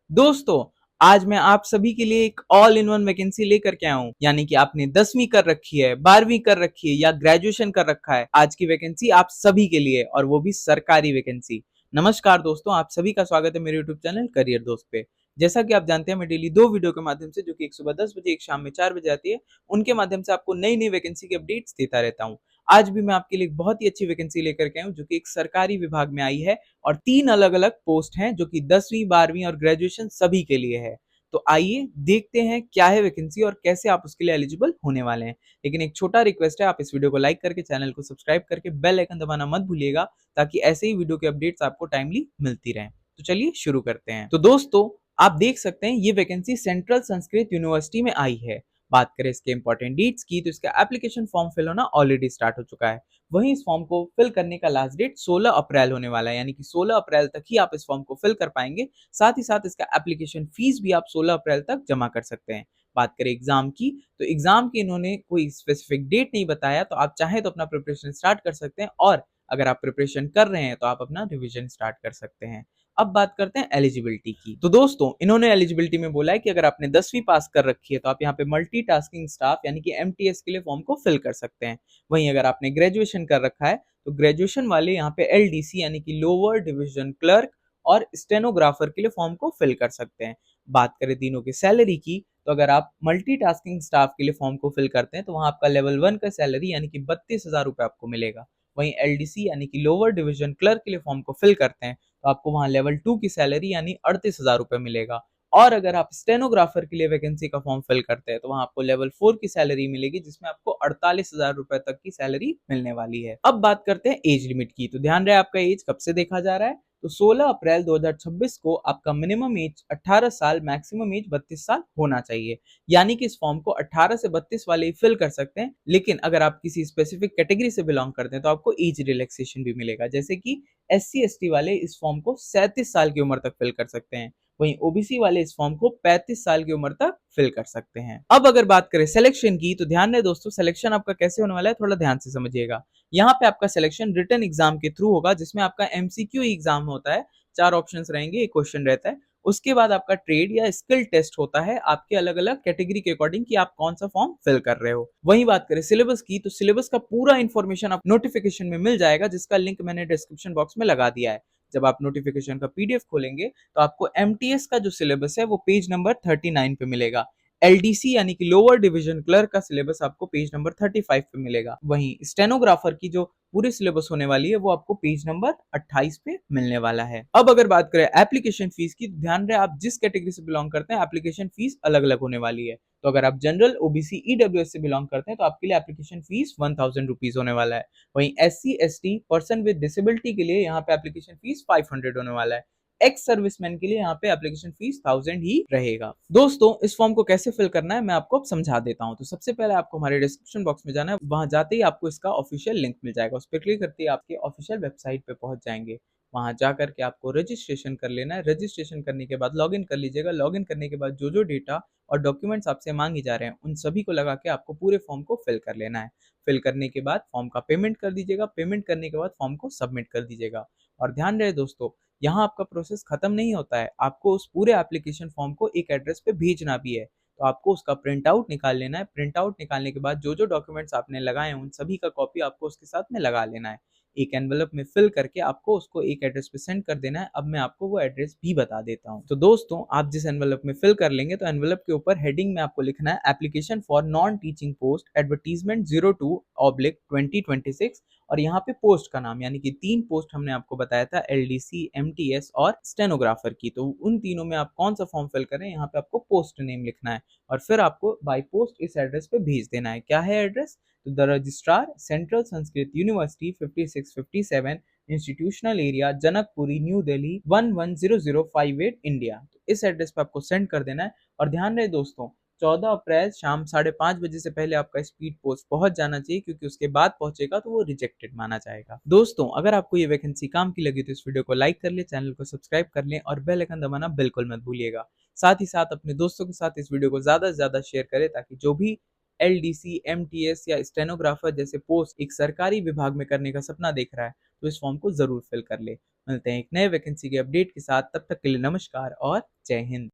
दोस्तों, आज मैं आप सभी के लिए एक ऑल इन वन वैकेंसी लेकर के आया हूँ। यानी कि आपने 10वीं कर रखी है, 12वीं कर रखी है या ग्रेजुएशन कर रखा है, आज की वैकेंसी आप सभी के लिए और वो भी सरकारी वैकेंसी। नमस्कार दोस्तों, आप सभी का स्वागत है मेरे यूट्यूब चैनल करियर दोस्त पे। जैसा कि आप जानते हैं, मैं डेली 2 वीडियो के माध्यम से, जो कि एक सुबह 10 बजे एक शाम में 4 बजे आती है, उनके माध्यम से आपको नई नई वैकेंसी के अपडेट्स देता रहता हूँ। आज भी मैं आपके लिए एक बहुत ही अच्छी वैकेंसी लेकर के आया हूँ, जो कि एक सरकारी विभाग में आई है और 3 अलग-अलग पोस्ट हैं, जो कि 10वीं, 12वीं और ग्रेजुएशन सभी के लिए है। तो आइए देखते हैं क्या है वैकेंसी और कैसे आप उसके लिए एलिजिबल होने वाले हैं। लेकिन एक छोटा रिक्वेस्ट है, आप इस वीडियो को लाइक करके, चैनल को सब्सक्राइब करके बेल आइकन दबाना मत भूलिएगा, ताकि ऐसे ही वीडियो के अपडेट्स आपको टाइमली मिलती रहें। तो चलिए शुरू करते हैं। तो दोस्तों, आप देख सकते हैं ये वैकेंसी सेंट्रल संस्कृत यूनिवर्सिटी में आई है। बात करें इसके इंपॉर्टेंट डेट्स की, तो इसका एप्लीकेशन फॉर्म फिल होना ऑलरेडी स्टार्ट हो चुका है। वहीं इस फॉर्म को फिल करने का लास्ट डेट 16 अप्रैल होने वाला है, यानी कि 16 अप्रैल तक ही आप इस फॉर्म को फिल कर पाएंगे। साथ ही साथ इसका एप्लीकेशन फीस भी आप 16 अप्रैल तक जमा कर सकते हैं। बात करें एग्जाम की, तो एग्जाम की इन्होंने कोई स्पेसिफिक डेट नहीं बताया, तो आप चाहें तो अपना प्रिपरेशन स्टार्ट कर सकते हैं और अगर आप प्रिपरेशन कर रहे हैं तो आप अपना रिविजन स्टार्ट कर सकते हैं। अब बात करते हैं एलिजिबिलिटी की। तो दोस्तों, इन्होंने एलिजिबिलिटी में बोला है कि अगर आपने 10वीं पास कर रखी है तो आप यहाँ पे मल्टीटास्किंग स्टाफ यानी कि एमटीएस के लिए फॉर्म को फिल कर सकते हैं। वहीं अगर आपने ग्रेजुएशन कर रखा है तो ग्रेजुएशन वाले यहाँ पे एलडीसी यानी कि लोअर डिवीजन क्लर्क और स्टेनोग्राफर के लिए फॉर्म को फिल कर सकते हैं। बात करें तीनों की सैलरी की, तो अगर आप मल्टीटास्किंग स्टाफ के लिए फॉर्म को फिल करते हैं तो वहां आपका लेवल 1 का सैलरी यानी कि 32,000 रुपए आपको मिलेगा। वहीं एलडीसी यानी कि लोअर डिवीजन क्लर्क के लिए फॉर्म को फिल करते हैं तो आपको वहां लेवल 2 की सैलरी यानी 38,000 रुपए मिलेगा। और अगर आप स्टेनोग्राफर के लिए वैकेंसी का फॉर्म फिल करते हैं तो वहां आपको लेवल 4 की सैलरी मिलेगी, जिसमें आपको 48,000 रुपए तक की सैलरी मिलने वाली है। अब बात करते हैं एज लिमिट की, तो ध्यान रहे आपका एज कब से देखा जा रहा है। तो 16 अप्रैल 2026 को आपका मिनिमम एज 18 साल, मैक्सिमम एज 32 साल होना चाहिए। यानी कि इस फॉर्म को 18 से 32 वाले ही फिल कर सकते हैं, लेकिन अगर आप किसी स्पेसिफिक कैटेगरी से बिलोंग करते हैं तो आपको एज रिलैक्सेशन भी मिलेगा। जैसे कि एससी एसटी वाले इस फॉर्म को 37 साल की उम्र तक फिल कर सकते हैं। वहीं ओबीसी वाले इस फॉर्म को 35 साल की उम्र तक फिल कर सकते हैं। अब अगर बात करें सिलेक्शन की, तो ध्यान रहे दोस्तों, सिलेक्शन आपका कैसे होने वाला है, थोड़ा ध्यान से समझिएगा। यहाँ पे आपका सिलेक्शन रिटन एग्जाम के थ्रू होगा, जिसमें आपका एमसीक्यू एग्जाम होता है। 4 ऑप्शंस रहेंगे, एक क्वेश्चन रहता है। उसके बाद आपका ट्रेड या स्किल टेस्ट होता है, आपके अलग अलग कैटेगरी के अकॉर्डिंग कि आप कौन सा फॉर्म फिल कर रहे हो। वहीं बात करें सिलेबस की, तो सिलेबस का पूरा इंफॉर्मेशन आप नोटिफिकेशन में मिल जाएगा, जिसका लिंक मैंने डिस्क्रिप्शन बॉक्स में लगा दिया है। जब आप नोटिफिकेशन का पीडीएफ खोलेंगे तो आपको एमटीएस का जो सिलेबस है वो पेज नंबर 39 पे मिलेगा। एलडीसी यानी कि लोअर डिवीजन क्लर्क का सिलेबस आपको पेज नंबर 35 पे मिलेगा। वहीं स्टेनोग्राफर की जो पूरी सिलेबस होने वाली है वो आपको पेज नंबर 28 पे मिलने वाला है। अब अगर बात करें एप्लीकेशन फीस की, तो ध्यान रहे आप जिस कैटेगरी से बिलोंग करते हैं एप्लीकेशन फीस अलग अलग होने वाली है। तो अगर आप जनरल, ओबीसी, ईडब्ल्यूएस से बिलोंग करते हैं तो आपके लिए एप्लीकेशन फीस 1000 रुपीज होने वाला है। वहीं SC ST person with disability के लिए यहाँ पे एप्लीकेशन फीस 500 होने वाला है। एक्स सर्विसमैन के लिए यहाँ पे एप्लीकेशन फीस 1000 ही रहेगा। दोस्तों, इस फॉर्म को कैसे फिल करना है मैं आपको अब समझा देता हूँ। तो सबसे पहले आपको हमारे डिस्क्रिप्शन बॉक्स में जाना है, वहां जाते ही आपको इसका ऑफिशियल लिंक मिल जाएगा। उस पर क्लिक करते ही आपके ऑफिशियल वेबसाइट पे पहुंच जाएंगे। वहां जाकर के आपको रजिस्ट्रेशन कर लेना है। रजिस्ट्रेशन करने के बाद लॉगिन कर लीजिएगा। लॉगिन करने के बाद जो जो डेटा और डॉक्यूमेंट्स आपसे मांगे जा रहे हैं उन सभी को लगा के आपको पूरे फॉर्म को फिल कर लेना है। फिल करने के बाद फॉर्म का पेमेंट कर दीजिएगा। पेमेंट करने के बाद फॉर्म को सबमिट कर दीजिएगा। और ध्यान रहे दोस्तों, यहाँ आपका प्रोसेस खत्म नहीं होता है। आपको उस पूरे एप्लीकेशन फॉर्म को एक एड्रेस पे भेजना भी है। तो आपको उसका प्रिंट आउट निकाल लेना है। प्रिंट आउट निकालने के बाद जो जो डॉक्यूमेंट्स आपने लगाए हैं उन सभी का कॉपी आपको उसके साथ में लगा लेना है। एक एनवेलप में फिल करके आपको उसको एक एड्रेस पे सेंड कर देना है। अब मैं आपको वो एड्रेस भी बता देता हूँ। तो दोस्तों, आप जिस एनवेलप में फिल कर लेंगे तो एनवेलप के ऊपर हेडिंग में आपको लिखना है application for non teaching post advertisement 02/2026। और यहाँ पे पोस्ट का नाम, यानी कि 3 पोस्ट हमने आपको बताया था, एलडीसी, एमटीएस और स्टेनोग्राफर की। तो उन तीनों में आप कौन सा फॉर्म फिल करें, यहाँ पे आपको पोस्ट नेम लिखना है और फिर आपको बाय पोस्ट इस एड्रेस पे भेज देना है। क्या है एड्रेस? तो the registrar, central Sanskrit university, 5657 institutional area, Janakpuri, new Delhi 110058 India. तो इस एड्रेस पे आपको सेंड कर देना है। और ध्यान रहे दोस्तों, 14 अप्रैल शाम 5:30 बजे से पहले आपका स्पीड पोस्ट पहुंच जाना चाहिए, क्योंकि उसके बाद पहुंचेगा तो वो रिजेक्टेड माना जाएगा। दोस्तों, अगर आपको ये वैकेंसी काम की लगी तो इस वीडियो को लाइक कर ले, चैनल को सब्सक्राइब कर ले और बेल आइकन दबाना बिल्कुल मत भूलिएगा। साथ ही साथ अपने दोस्तों के साथ इस वीडियो को ज्यादा से ज्यादा शेयर करें, ताकि जो भी एलडीसी, एमटीएस या स्टेनोग्राफर जैसे पोस्ट एक सरकारी विभाग में करने का सपना देख रहा है तो इस फॉर्म को जरूर फिल कर ले। मिलते हैं एक नए वैकेंसी के अपडेट के साथ, तब तक के लिए नमस्कार और जय हिंद।